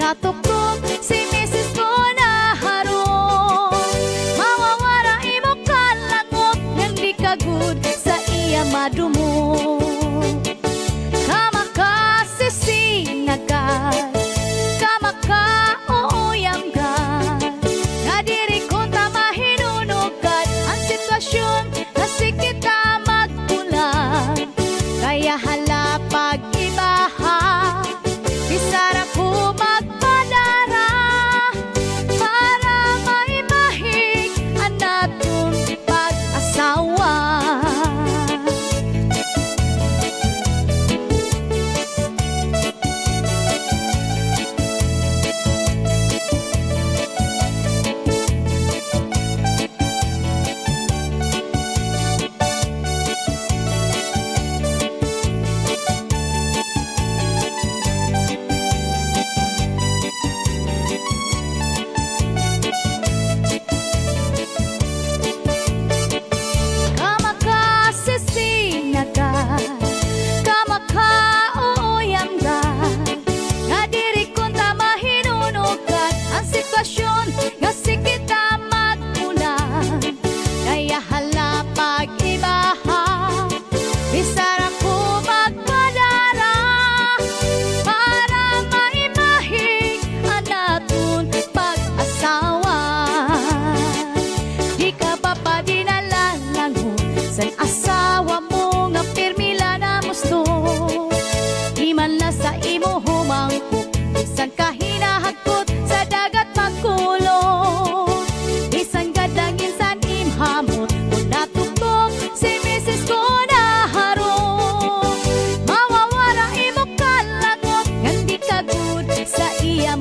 natuktok si Mrs. ko na harong. Mawawara imo kalangot ng di kagud sa iya madumo. Kamakasisinagan, kamakaoyamgan, nga diri ko ta mahinunugan ang sitwasyon na si kita magpulan. Kaya hala pag-ibaha, bisara ko magpadara para maibahig ang natong pag-asawa. Nga si kita magpulan, kaya hala pag-ibaha, bisara ko magpadara para maibahig ang natong pag-asawa. Di ka ba pa dinalalangon sa asawa mo nga pirmila na musto? Di man la sa imo humangkot, bisan ka hinahagkot sa dagat magkulong. Bisan gadangin san imhamot, kung natuktok si Mrs. ko na harong. Mawawara imo kalangot, nga di kagud sa iya